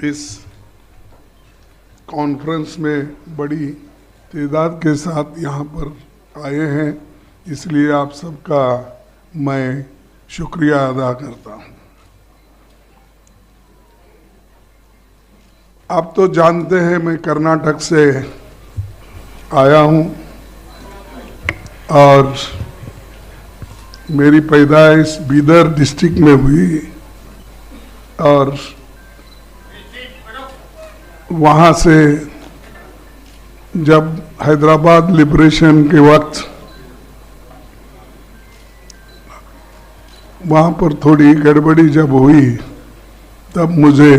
इस कॉन्फ्रेंस में बड़ी तादाद के साथ यहाँ पर आए हैं, इसलिए आप सबका मैं शुक्रिया अदा करता हूँ। आप तो जानते हैं मैं कर्नाटक से आया हूँ और मेरी पैदाइश बीदर डिस्ट्रिक्ट में हुई और वहाँ से जब हैदराबाद लिबरेशन के वक्त वहाँ पर थोड़ी गड़बड़ी जब हुई तब मुझे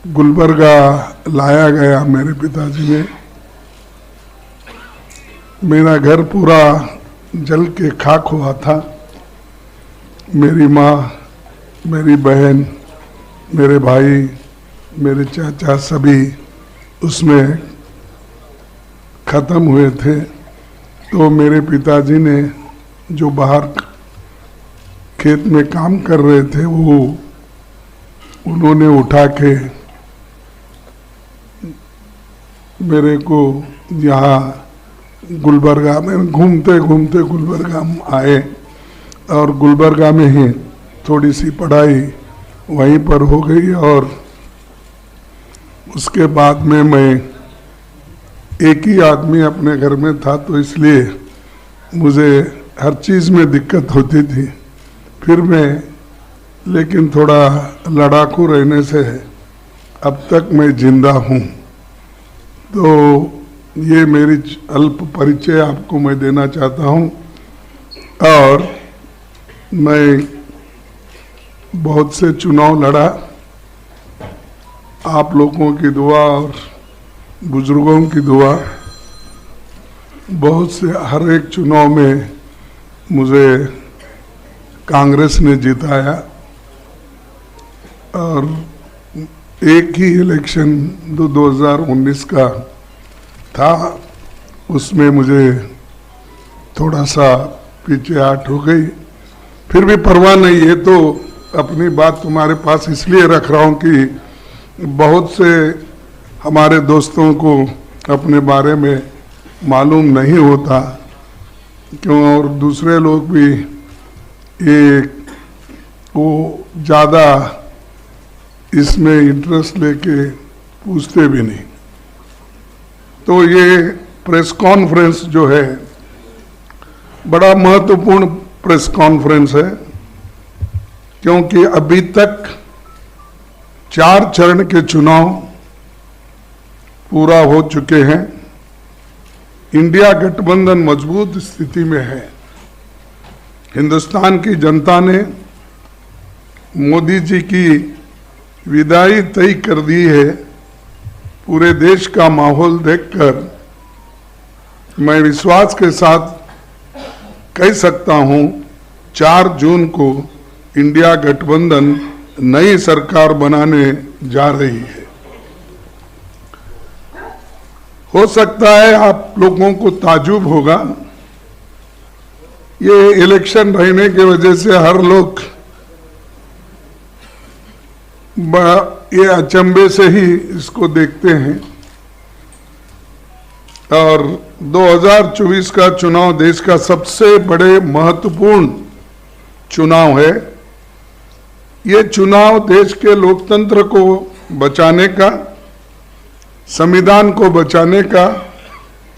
गुलबर्गा लाया गया मेरे पिताजी ने। मेरा घर पूरा जल के खाक हुआ था। मेरी माँ, मेरी बहन, मेरे भाई, मेरे चाचा सभी उसमें ख़त्म हुए थे। तो मेरे पिताजी ने जो बाहर खेत में काम कर रहे थे वो उन्होंने उठा के मेरे को यहाँ गुलबर्गा में घूमते घूमते गुलबर्गा में आए और गुलबर्गा में ही थोड़ी सी पढ़ाई वहीं पर हो गई और उसके बाद में मैं एक ही आदमी अपने घर में था तो इसलिए मुझे हर चीज़ में दिक्कत होती थी। फिर मैं लेकिन थोड़ा लड़ाकू रहने से अब तक मैं जिंदा हूँ। तो ये मेरी अल्प परिचय आपको मैं देना चाहता हूँ और मैं बहुत से चुनाव लड़ा। आप लोगों की दुआ और बुजुर्गों की दुआ, बहुत से हर एक चुनाव में मुझे कांग्रेस ने जिताया और एक ही इलेक्शन 2019 का था, उसमें मुझे थोड़ा सा पीछे हट हो गई। फिर भी परवाह नहीं, ये तो अपनी बात तुम्हारे पास इसलिए रख रहा हूँ कि बहुत से हमारे दोस्तों को अपने बारे में मालूम नहीं होता क्यों, और दूसरे लोग भी ये वो ज़्यादा इसमें इंटरेस्ट लेके पूछते भी नहीं। तो ये प्रेस कॉन्फ्रेंस जो है बड़ा महत्वपूर्ण प्रेस कॉन्फ्रेंस है क्योंकि अभी तक 4 चरण के चुनाव पूरा हो चुके हैं। इंडिया गठबंधन मजबूत स्थिति में है। हिंदुस्तान की जनता ने मोदी जी की विदाई तय कर दी है। पूरे देश का माहौल देखकर मैं विश्वास के साथ कह सकता हूं 4 जून को इंडिया गठबंधन नई सरकार बनाने जा रही है। हो सकता है आप लोगों को ताजुब होगा, ये इलेक्शन रहने की वजह से हर लोग ये अचंभे से ही इसको देखते हैं। और 2024 का चुनाव देश का सबसे बड़े महत्वपूर्ण चुनाव है। ये चुनाव देश के लोकतंत्र को बचाने का, संविधान को बचाने का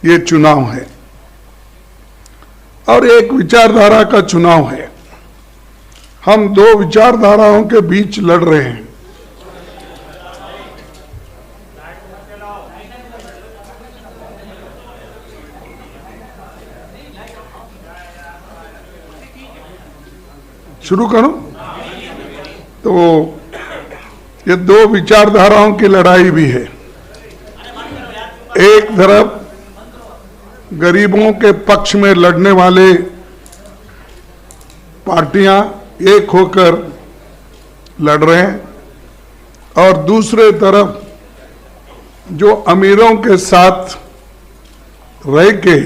ये चुनाव है और एक विचारधारा का चुनाव है। हम 2 विचारधाराओं के बीच लड़ रहे हैं। शुरू करो। तो ये 2 विचारधाराओं की लड़ाई भी है। एक तरफ गरीबों के पक्ष में लड़ने वाले पार्टियां एक होकर लड़ रहे हैं और दूसरे तरफ जो अमीरों के साथ रह के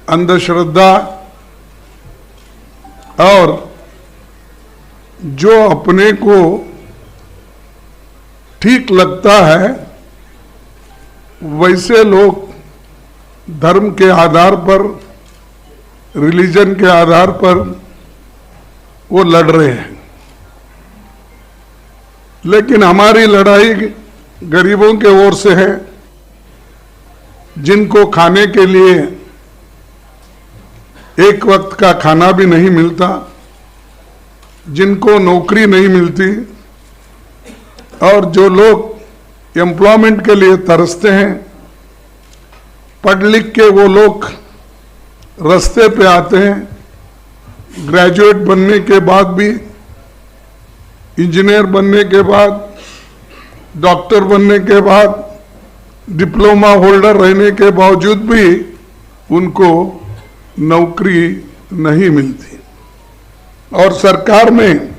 अंधश्रद्धा और जो अपने को ठीक लगता है वैसे लोग धर्म के आधार पर, रिलीजन के आधार पर वो लड़ रहे हैं। लेकिन हमारी लड़ाई गरीबों के ओर से है, जिनको खाने के लिए एक वक्त का खाना भी नहीं मिलता, जिनको नौकरी नहीं मिलती, और जो लोग एम्प्लॉयमेंट के लिए तरसते हैं। पढ़ लिख के वो लोग रास्ते पे आते हैं, ग्रेजुएट बनने के बाद भी, इंजीनियर बनने के बाद, डॉक्टर बनने के बाद, डिप्लोमा होल्डर रहने के बावजूद भी उनको नौकरी नहीं मिलती। और सरकार में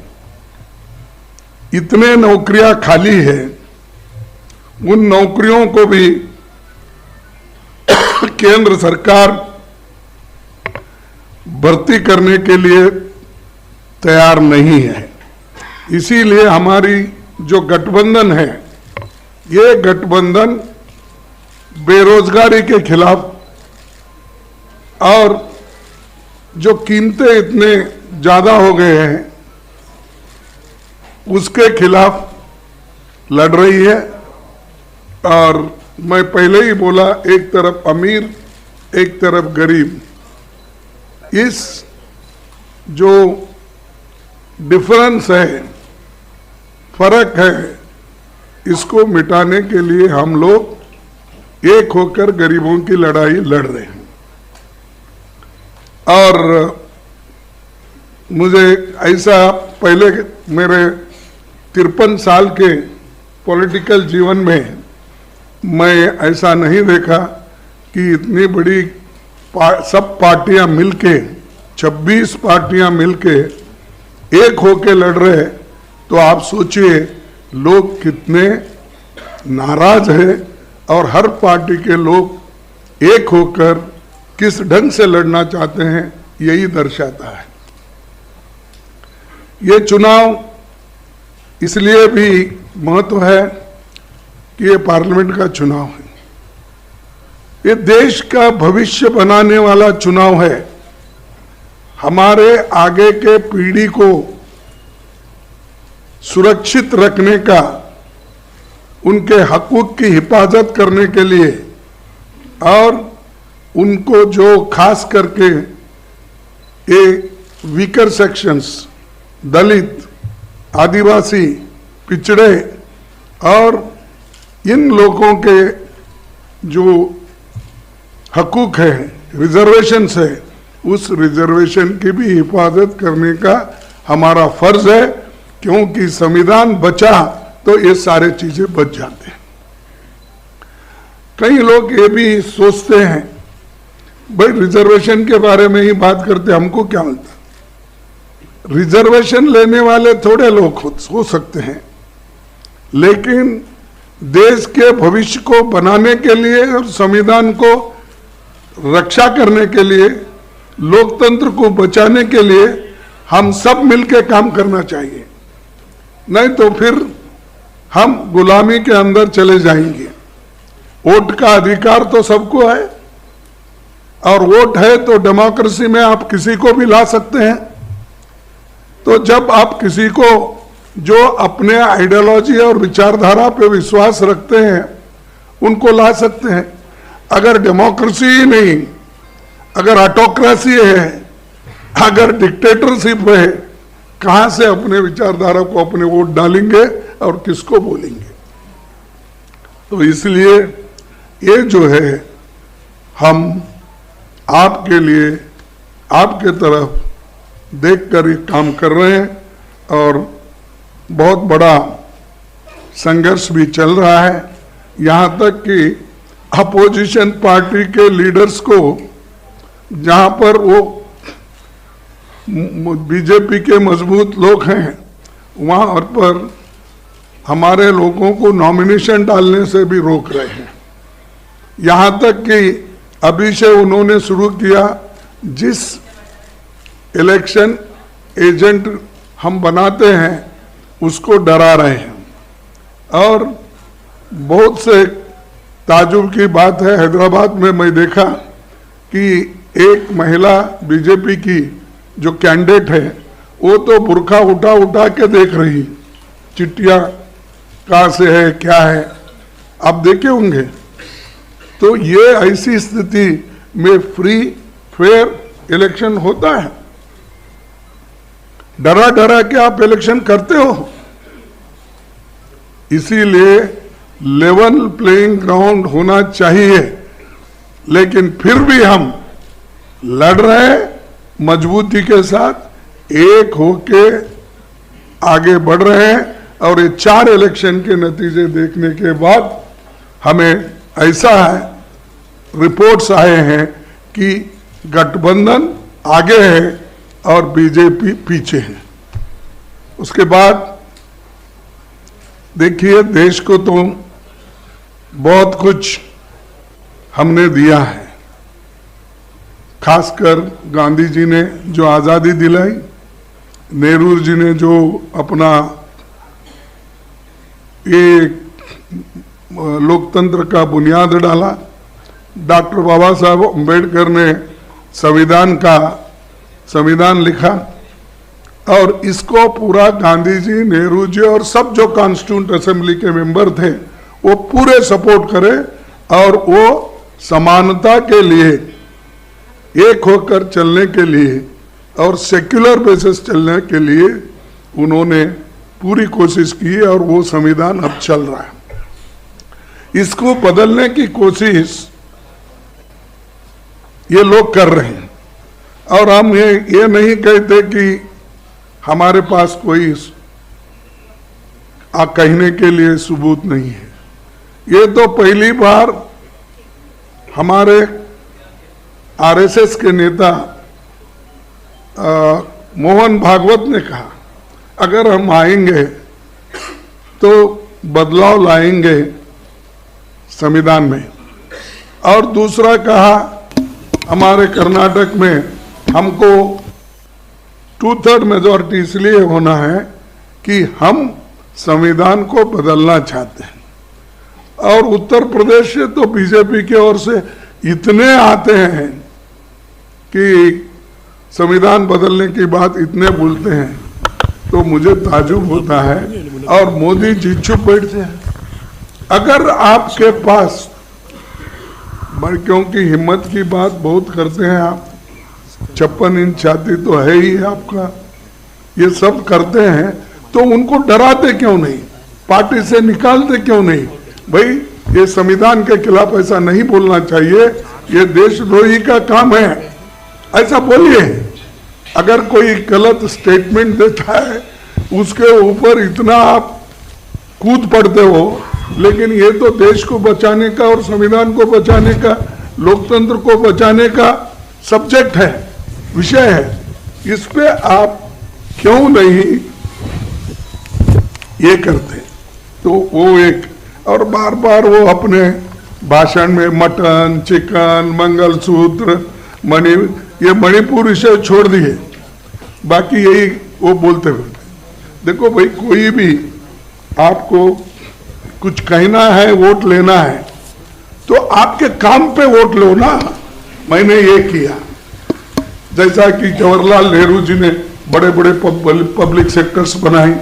इतने नौकरियां खाली है, उन नौकरियों को भी केंद्र सरकार भर्ती करने के लिए तैयार नहीं है। इसीलिए हमारी जो गठबंधन है, ये गठबंधन बेरोजगारी के खिलाफ और जो कीमतें इतने ज्यादा हो गए हैं उसके खिलाफ लड़ रही है। और मैं पहले ही बोला, एक तरफ अमीर एक तरफ गरीब, इस जो डिफरेंस है, फर्क है, इसको मिटाने के लिए हम लोग एक होकर गरीबों की लड़ाई लड़ रहे हैं। और मुझे ऐसा पहले मेरे 53 साल के पॉलिटिकल जीवन में मैं ऐसा नहीं देखा कि इतनी बड़ी सब पार्टियां मिलके, 26 पार्टियां मिलके एक होके लड़ रहे हैं। तो आप सोचिए लोग कितने नाराज हैं, और हर पार्टी के लोग एक होकर किस ढंग से लड़ना चाहते हैं, यही दर्शाता है। ये चुनाव इसलिए भी महत्व है कि ये पार्लियामेंट का चुनाव है, ये देश का भविष्य बनाने वाला चुनाव है। हमारे आगे के पीढ़ी को सुरक्षित रखने का, उनके हकूक की हिफाजत करने के लिए, और उनको जो खास करके ये वीकर सेक्शंस, दलित, आदिवासी, पिछड़े और इन लोगों के जो हकूक है, रिजर्वेशंस है, उस रिजर्वेशन की भी हिफाजत करने का हमारा फर्ज है। क्योंकि संविधान बचा तो ये सारे चीजें बच जाते हैं। कई लोग ये भी सोचते हैं, भाई रिजर्वेशन के बारे में ही बात करते, हमको क्या मिलता। रिजर्वेशन लेने वाले थोड़े लोग हो सकते हैं, लेकिन देश के भविष्य को बनाने के लिए और संविधान को रक्षा करने के लिए, लोकतंत्र को बचाने के लिए हम सब मिलकर काम करना चाहिए। नहीं तो फिर हम गुलामी के अंदर चले जाएंगे। वोट का अधिकार तो सबको है, और वोट है तो डेमोक्रेसी में आप किसी को भी ला सकते हैं। तो जब आप किसी को जो अपने आइडियोलॉजी और विचारधारा पे विश्वास रखते हैं उनको ला सकते हैं। अगर डेमोक्रेसी ही नहीं, अगर ऑटोक्रेसी है, अगर डिक्टेटरशिप है, कहां से अपने विचारधारा को अपने वोट डालेंगे और किसको बोलेंगे। तो इसलिए ये जो है, हम आपके लिए, आपके तरफ देखकर ये काम कर रहे हैं, और बहुत बड़ा संघर्ष भी चल रहा है। यहां तक कि अपोजिशन पार्टी के लीडर्स को, जहां पर वो बीजेपी के मजबूत लोग हैं, वहां पर हमारे लोगों को नॉमिनेशन डालने से भी रोक रहे हैं। यहां तक कि अभी से उन्होंने शुरू किया, जिस इलेक्शन एजेंट हम बनाते हैं उसको डरा रहे हैं। और बहुत से ताजुब की बात है, हैदराबाद में मैं देखा कि एक महिला बीजेपी की जो कैंडिडेट है वो तो बुर्का उठा उठा के देख रही, चिट्ठियां कहाँ से है क्या है, आप देखे होंगे। तो ये ऐसी स्थिति में फ्री फेयर इलेक्शन होता है? डरा डरा के आप इलेक्शन करते हो। इसीलिए लेवल प्लेइंग ग्राउंड होना चाहिए, लेकिन फिर भी हम लड़ रहे हैं मजबूती के साथ, एक होके आगे बढ़ रहे हैं। और ये 4 इलेक्शन के नतीजे देखने के बाद हमें ऐसा है, रिपोर्ट्स आए हैं कि गठबंधन आगे है और बीजेपी पीछे है। उसके बाद देखिए, देश को तो बहुत कुछ हमने दिया है, खासकर गांधी जी ने जो आज़ादी दिलाई, नेहरू जी ने जो अपना एक लोकतंत्र का बुनियाद डाला, डॉक्टर बाबा साहब अम्बेडकर ने संविधान लिखा, और इसको पूरा गांधी जी, नेहरू जी और सब जो कॉन्स्टिट्यूंट असेंबली के मेंबर थे वो पूरे सपोर्ट करे, और वो समानता के लिए, एक होकर चलने के लिए और सेक्युलर बेसिस चलने के लिए उन्होंने पूरी कोशिश की, और वो संविधान अब चल रहा है। इसको बदलने की कोशिश ये लोग कर रहे हैं, और हम ये नहीं कहते कि हमारे पास कोई कहने के लिए सबूत नहीं है। ये तो पहली बार हमारे आरएसएस के नेता मोहन भागवत ने कहा, अगर हम आएंगे तो बदलाव लाएंगे संविधान में। और दूसरा कहा, हमारे कर्नाटक में हमको 2/3 मेजॉरिटी इसलिए होना है कि हम संविधान को बदलना चाहते हैं। और उत्तर प्रदेश से तो बीजेपी की ओर से इतने आते हैं कि संविधान बदलने की बात इतने बोलते हैं, तो मुझे ताजुब होता है। और मोदी जी चुप बैठते हैं। अगर आपके पास, क्योंकि हिम्मत की बात बहुत करते हैं आप, 56 इंच छाती तो है ही आपका, ये सब करते हैं, तो उनको डराते क्यों नहीं, पार्टी से निकालते क्यों नहीं? भाई, ये संविधान के खिलाफ ऐसा नहीं बोलना चाहिए, ये देशद्रोही का काम है, ऐसा बोलिए। अगर कोई गलत स्टेटमेंट देता है उसके ऊपर इतना आप कूद पड़ते हो, लेकिन ये तो देश को बचाने का और संविधान को बचाने का, लोकतंत्र को बचाने का सब्जेक्ट है, विषय है। इस पे आप क्यों नहीं ये करते? तो वो एक, और बार बार वो अपने भाषण में मटन, चिकन, मंगलसूत्र, ये मणिपुर विषय छोड़ दिए, बाकी यही वो बोलते हुए। देखो भाई, कोई भी आपको कुछ कहना है, वोट लेना है, तो आपके काम पे वोट लो ना। मैंने ये किया, जैसा कि जवाहरलाल नेहरू जी ने बड़े बड़े पब्लिक सेक्टर्स बनाए,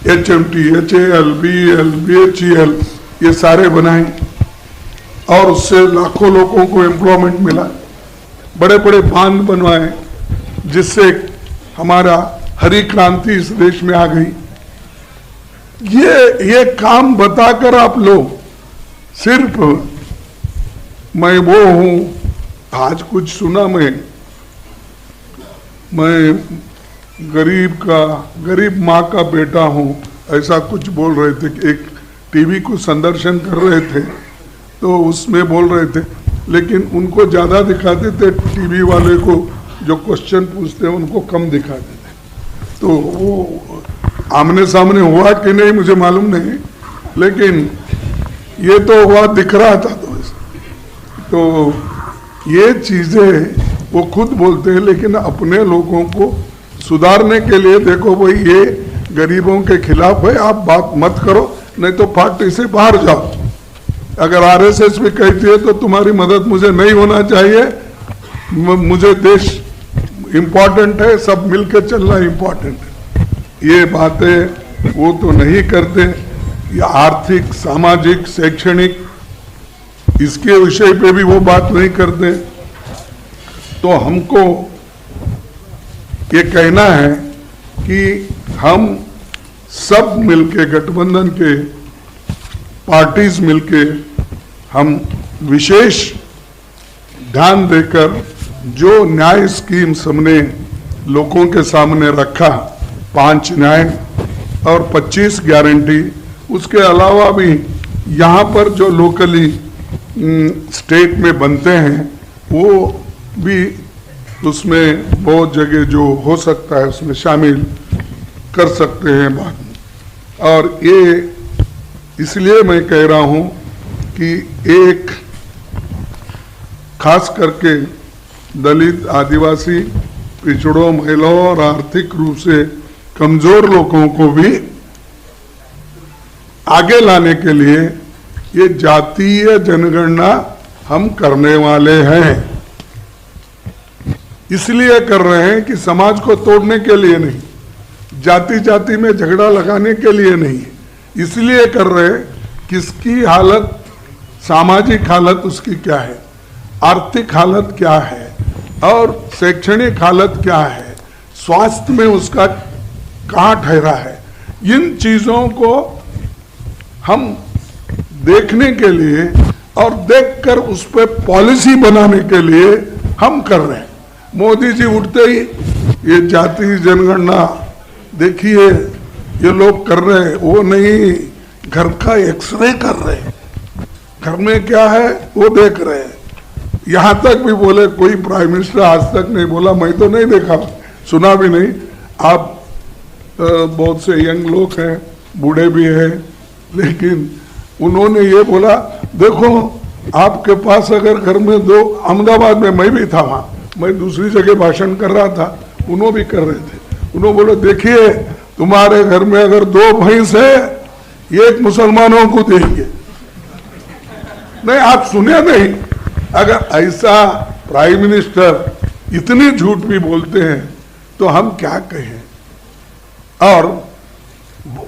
HMT, HAL, BEL, BHEL, ये सारे बनाए, और उससे लाखों लोगों को एम्प्लॉयमेंट मिला। बड़े बड़े बांध बनवाए, जिससे हमारा हरी क्रांति इस देश में आ गई। ये काम बताकर आप लोग सिर्फ मैं वो हूं, आज कुछ सुना, मैं गरीब माँ का बेटा हूं, ऐसा कुछ बोल रहे थे। एक टीवी को संदर्शन कर रहे थे तो उसमें बोल रहे थे, लेकिन उनको ज़्यादा दिखाते थे, टीवी वाले को जो क्वेश्चन पूछते हैं उनको कम दिखाते थे। तो वो आमने सामने हुआ कि नहीं मुझे मालूम नहीं, लेकिन ये तो हुआ, दिख रहा था। तो ये चीज़ें वो खुद बोलते हैं, लेकिन अपने लोगों को सुधारने के लिए देखो भाई ये गरीबों के खिलाफ है, आप बात मत करो, नहीं तो पार्टी से बाहर जाओ। अगर आरएसएस भी कहती है तो तुम्हारी मदद मुझे नहीं होना चाहिए, मुझे देश इम्पोर्टेंट है, सब मिलकर चलना इम्पोर्टेंट है। ये बातें वो तो नहीं करते। ये आर्थिक, सामाजिक, शैक्षणिक इसके विषय पे भी वो बात नहीं करते। तो हमको ये कहना है कि हम सब मिलके, गठबंधन के पार्टीज मिलके, हम विशेष ध्यान देकर जो न्याय स्कीम्स हमने लोगों के सामने रखा, 5 न्याय और 25 गारंटी, उसके अलावा भी यहाँ पर जो लोकली स्टेट में बनते हैं वो भी उसमें बहुत जगह जो हो सकता है उसमें शामिल कर सकते हैं बात में। और ये इसलिए मैं कह रहा हूँ कि एक खास करके दलित, आदिवासी, पिछड़ों, महिलाओं और आर्थिक रूप से कमजोर लोगों को भी आगे लाने के लिए ये जातीय जनगणना हम करने वाले हैं। इसलिए कर रहे हैं कि समाज को तोड़ने के लिए नहीं, जाति जाति में झगड़ा लगाने के लिए नहीं, इसलिए कर रहे हैं किसकी हालत, सामाजिक हालत उसकी क्या है, आर्थिक हालत क्या है और शैक्षणिक हालत क्या है, स्वास्थ्य में उसका कहाँ ठहरा है, इन चीजों को हम देखने के लिए और देखकर उस पर पॉलिसी बनाने के लिए हम कर रहे हैं। मोदी जी उठते ही ये जाति जनगणना देखिए ये लोग कर रहे हैं, वो नहीं, घर का एक्सरे कर रहे हैं, घर में क्या है वो देख रहे हैं। यहाँ तक भी बोले, कोई प्राइम मिनिस्टर आज तक नहीं बोला, मैं तो नहीं देखा, सुना भी नहीं। आप बहुत से यंग लोग हैं, बूढ़े भी हैं, लेकिन उन्होंने ये बोला देखो आपके पास अगर घर में 2, अहमदाबाद में मैं भी था वहाँ, मैं दूसरी जगह भाषण कर रहा था, उन्होंने भी कर रहे थे, उन्होंने बोला देखिए तुम्हारे घर में अगर 2 भैंस है, एक मुसलमानों को देंगे। नहीं, आप सुने नहीं, अगर ऐसा प्राइम मिनिस्टर इतनी झूठ भी बोलते हैं तो हम क्या कहें। और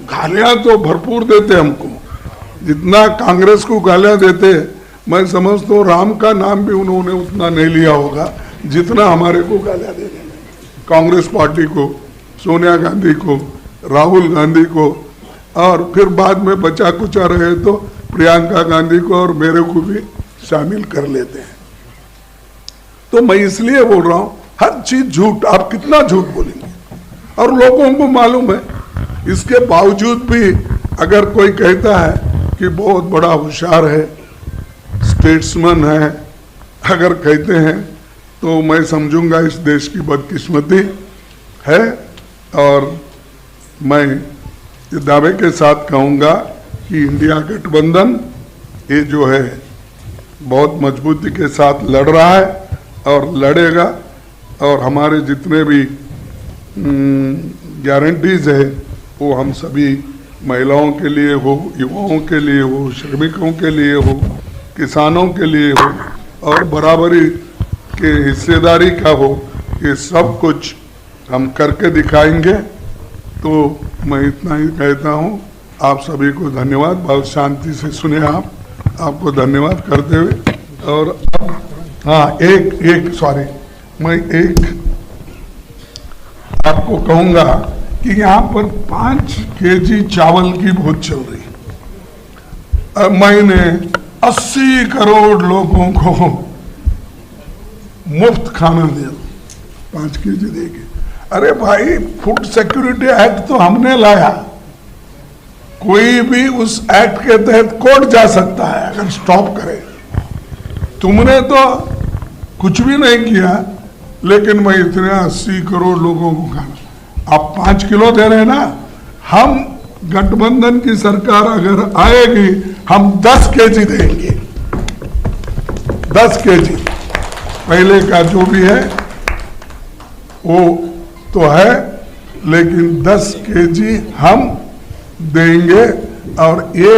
गालियां तो भरपूर देते हमको, जितना कांग्रेस को गालियां देते, मैं समझता हूँ राम का नाम भी उन्होंने उतना नहीं लिया होगा जितना हमारे को गालियां दे रहे हैं। कांग्रेस पार्टी को, सोनिया गांधी को, राहुल गांधी को, और फिर बाद में बचा कुचा रहे तो प्रियंका गांधी को और मेरे को भी शामिल कर लेते हैं। तो मैं इसलिए बोल रहा हूँ, हर चीज झूठ, आप कितना झूठ बोलेंगे, और लोगों को मालूम है। इसके बावजूद भी अगर कोई कहता है कि बहुत बड़ा होशियार है, स्टेट्समैन है, अगर कहते हैं तो मैं समझूंगा इस देश की बदकिस्मती है। और मैं ये दावे के साथ कहूँगा कि इंडिया गठबंधन ये जो है बहुत मजबूती के साथ लड़ रहा है और लड़ेगा, और हमारे जितने भी गारंटीज है वो हम सभी महिलाओं के लिए हो, युवाओं के लिए हो, श्रमिकों के लिए हो, किसानों के लिए हो, और बराबरी के हिस्सेदारी का हो, ये सब कुछ हम करके दिखाएंगे। तो मैं इतना ही कहता हूँ, आप सभी को धन्यवाद, बहुत शांति से सुने आपको धन्यवाद करते हुए। और हाँ, मैं एक आपको कहूँगा कि यहाँ पर 5 केजी चावल की भूख चल रही है। मैंने 80 करोड़ लोगों को मुफ्त खाना दिया, 5 केजी देके। अरे भाई, फूड सिक्योरिटी एक्ट तो हमने लाया, कोई भी उस एक्ट के तहत कोर्ट जा सकता है अगर स्टॉप करे। तुमने तो कुछ भी नहीं किया, लेकिन मैं इतने 80 करोड़ लोगों को खाना, आप 5 किलो दे रहे हैं ना, हम गठबंधन की सरकार अगर आएगी हम 10 केजी देंगे, 10 केजी। पहले का जो भी है वो तो है, लेकिन 10 केजी हम देंगे। और ये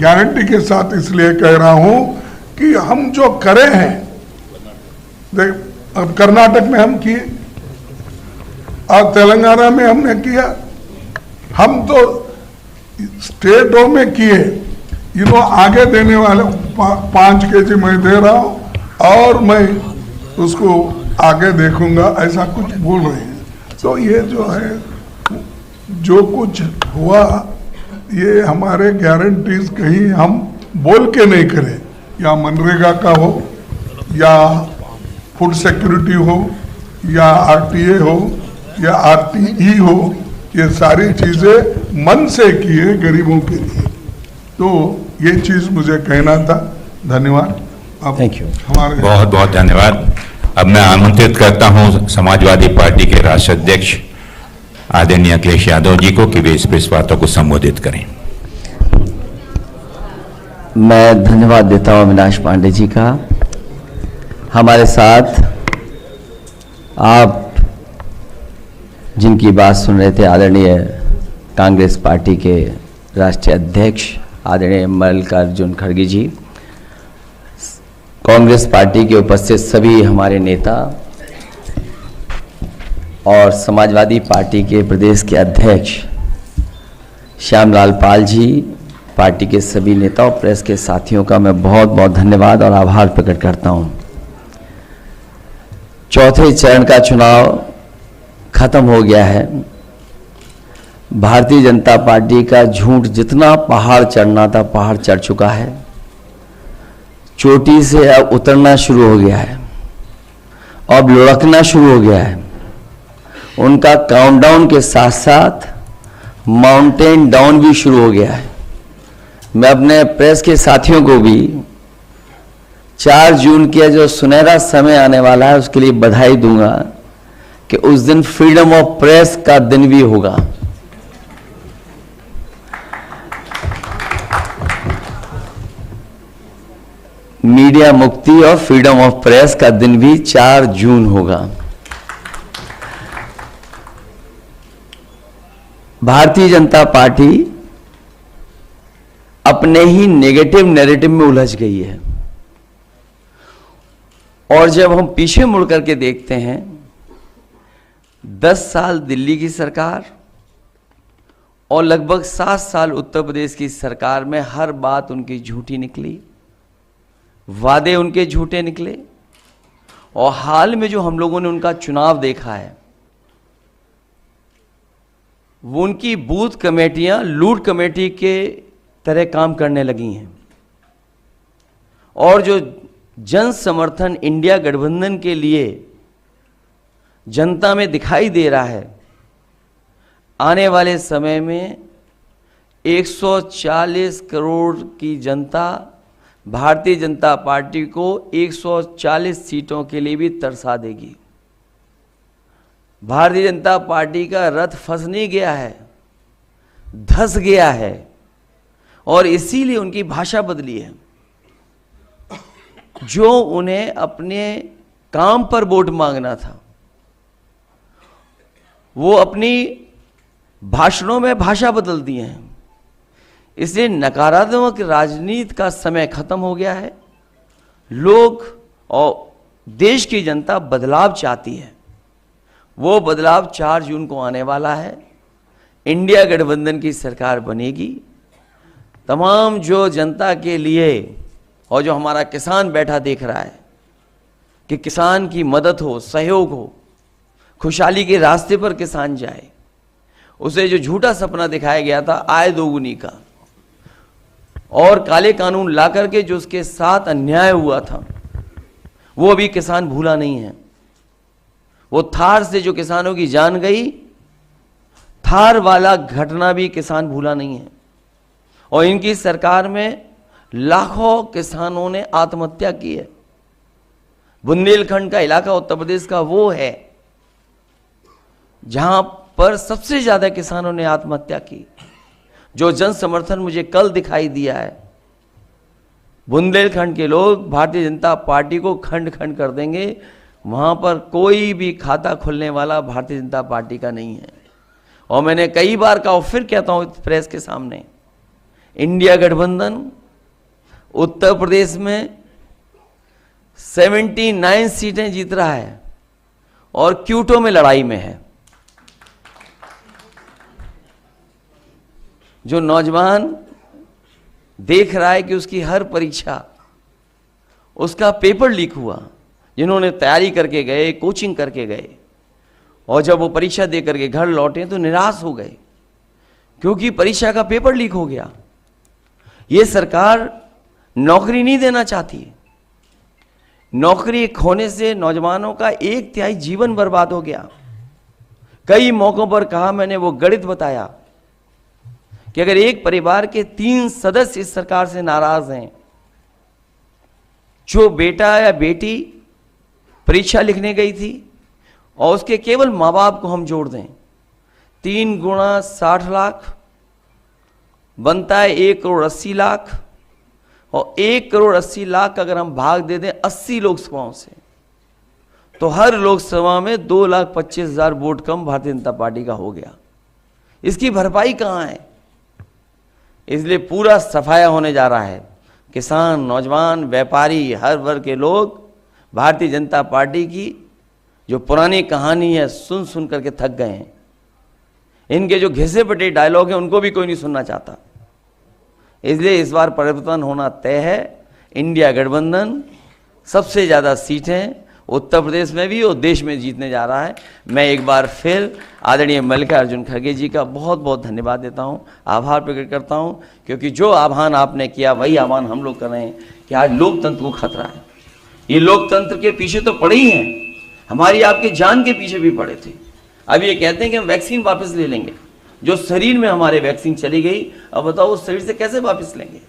गारंटी के साथ इसलिए कह रहा हूं कि हम जो करे हैं, देख अब कर्नाटक में हम किए और तेलंगाना में हमने किया, हम तो स्टेटों में किए। आगे देने वाले 5 केजी मैं दे रहा हूं और मैं उसको आगे देखूंगा, ऐसा कुछ बोल रहे हैं। तो ये जो है, जो कुछ हुआ, ये हमारे गारंटीज कहीं हम बोल के नहीं करें, या मनरेगा का हो, या फूड सिक्योरिटी हो, या आरटीए हो, या आरटीई हो, ये सारी चीजें मन से किए गरीबों के लिए। तो ये चीज मुझे कहना था। धन्यवाद। Thank you. हमारे बहुत बहुत धन्यवाद। अब मैं आमंत्रित करता हूं समाजवादी पार्टी के राष्ट्रीय अध्यक्ष आदरणीय अखिलेश यादव जी को कि वे इस प्रेस वार्ता को संबोधित करें। मैं धन्यवाद देता हूं अविनाश पांडे जी का। हमारे साथ आप जिनकी बात सुन रहे थे, आदरणीय कांग्रेस पार्टी के राष्ट्रीय अध्यक्ष आदरणीय मल्लिकार्जुन खड़गे जी, कांग्रेस पार्टी के उपस्थित सभी हमारे नेता और समाजवादी पार्टी के प्रदेश के अध्यक्ष श्यामलाल पाल जी, पार्टी के सभी नेता और प्रेस के साथियों का मैं बहुत बहुत धन्यवाद और आभार प्रकट करता हूं। चौथे चरण का चुनाव खत्म हो गया है। भारतीय जनता पार्टी का झूठ जितना पहाड़ चढ़ना था, पहाड़ चढ़ चुका है। चोटी से अब उतरना शुरू हो गया है, अब लुढ़कना शुरू हो गया है। उनका काउंटडाउन के साथ साथ माउंटेन डाउन भी शुरू हो गया है। मैं अपने प्रेस के साथियों को भी 4 जून के जो सुनहरा समय आने वाला है उसके लिए बधाई दूंगा कि उस दिन फ्रीडम ऑफ प्रेस का दिन भी होगा। मीडिया मुक्ति और फ्रीडम ऑफ प्रेस का दिन भी 4 जून होगा। भारतीय जनता पार्टी अपने ही नेगेटिव नैरेटिव में उलझ गई है और जब हम पीछे मुड़ करके देखते हैं, 10 साल दिल्ली की सरकार और लगभग 7 साल उत्तर प्रदेश की सरकार में हर बात उनकी झूठी निकली, वादे उनके झूठे निकले। और हाल में जो हम लोगों ने उनका चुनाव देखा है, वो उनकी बूथ कमेटियां लूट कमेटी के तरह काम करने लगी हैं। और जो जन समर्थन इंडिया गठबंधन के लिए जनता में दिखाई दे रहा है, आने वाले समय में 140 करोड़ की जनता भारतीय जनता पार्टी को 140 सीटों के लिए भी तरसा देगी। भारतीय जनता पार्टी का रथ फंस नहीं गया है, धंस गया है और इसीलिए उनकी भाषा बदली है। जो उन्हें अपने काम पर वोट मांगना था, वो अपनी भाषणों में भाषा बदल दिए हैं। इसलिए नकारात्मक राजनीति का समय खत्म हो गया है। लोग और देश की जनता बदलाव चाहती है। वो बदलाव 4 जून को आने वाला है। इंडिया गठबंधन की सरकार बनेगी। तमाम जो जनता के लिए और जो हमारा किसान बैठा देख रहा है कि किसान की मदद हो, सहयोग हो, खुशहाली के रास्ते पर किसान जाए, उसे जो झूठा सपना दिखाया गया था आय दोगुनी का और काले कानून ला करके जो उसके साथ अन्याय हुआ था, वो अभी किसान भूला नहीं है। वो थार से जो किसानों की जान गई, थार वाला घटना भी किसान भूला नहीं है। और इनकी सरकार में लाखों किसानों ने आत्महत्या की है। बुंदेलखंड का इलाका उत्तर प्रदेश का वो है जहां पर सबसे ज्यादा किसानों ने आत्महत्या की। जो जन समर्थन मुझे कल दिखाई दिया है, बुंदेलखंड के लोग भारतीय जनता पार्टी को खंड खंड कर देंगे। वहां पर कोई भी खाता खुलने वाला भारतीय जनता पार्टी का नहीं है। और मैंने कई बार कहा और फिर कहता हूं प्रेस के सामने, इंडिया गठबंधन उत्तर प्रदेश में 79 सीटें जीत रहा है और क्यूटो में लड़ाई में है। जो नौजवान देख रहा है कि उसकी हर परीक्षा, उसका पेपर लीक हुआ, जिन्होंने तैयारी करके गए, कोचिंग करके गए, और जब वो परीक्षा दे करके घर लौटे तो निराश हो गए क्योंकि परीक्षा का पेपर लीक हो गया। ये सरकार नौकरी नहीं देना चाहती। नौकरी खोने से नौजवानों का 1/3 जीवन बर्बाद हो गया। कई मौकों पर कहा मैंने, वो गणित बताया कि अगर एक परिवार के 3 सदस्य इस सरकार से नाराज हैं, जो बेटा या बेटी परीक्षा लिखने गई थी और उसके केवल माँ बाप को हम जोड़ दें, 3 गुणा 60 लाख बनता है 1,80,00,000, और 1,80,00,000 अगर हम भाग दे दें 80 लोकसभाओं से, तो हर लोकसभा में 2,25,000 वोट कम भारतीय जनता पार्टी का हो गया। इसकी भरपाई कहाँ है? इसलिए पूरा सफाया होने जा रहा है। किसान, नौजवान, व्यापारी, हर वर्ग के लोग भारतीय जनता पार्टी की जो पुरानी कहानी है सुन सुन करके थक गए हैं। इनके जो घिसे पटे डायलॉग हैं उनको भी कोई नहीं सुनना चाहता। इसलिए इस बार परिवर्तन होना तय है। इंडिया गठबंधन सबसे ज़्यादा सीटें उत्तर प्रदेश में भी और देश में जीतने जा रहा है। मैं एक बार फिर आदरणीय मल्लिकार्जुन खड़गे जी का बहुत बहुत धन्यवाद देता हूं, आभार प्रकट करता हूं, क्योंकि जो आह्वान आपने किया वही आह्वान हम लोग कर रहे हैं कि आज लोकतंत्र को खतरा है। ये लोकतंत्र के पीछे तो पड़े ही हैं, हमारी आपकी जान के पीछे भी पड़े थे। अब ये कहते हैं कि हम वैक्सीन वापस ले लेंगे। जो शरीर में हमारे वैक्सीन चली गई, अब बताओ उस शरीर से कैसे वापस लेंगे?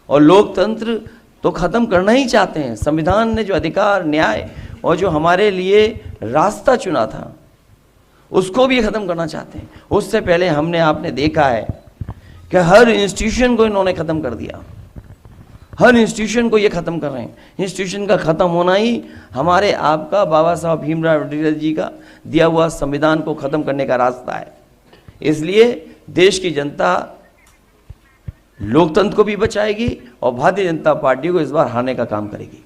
और लोकतंत्र तो खत्म करना ही चाहते हैं। संविधान ने जो अधिकार, न्याय और जो हमारे लिए रास्ता चुना था उसको भी खत्म करना चाहते हैं। उससे पहले हमने आपने देखा है कि हर इंस्टीट्यूशन को इन्होंने खत्म कर दिया। हर इंस्टीट्यूशन को ये खत्म कर रहे हैं। इंस्टीट्यूशन का खत्म होना ही हमारे आपका बाबा साहब भीमराव अम्बेडकर जी का दिया हुआ संविधान को खत्म करने का रास्ता है। इसलिए देश की जनता लोकतंत्र को भी बचाएगी और भारतीय जनता पार्टी को इस बार हारने का काम करेगी।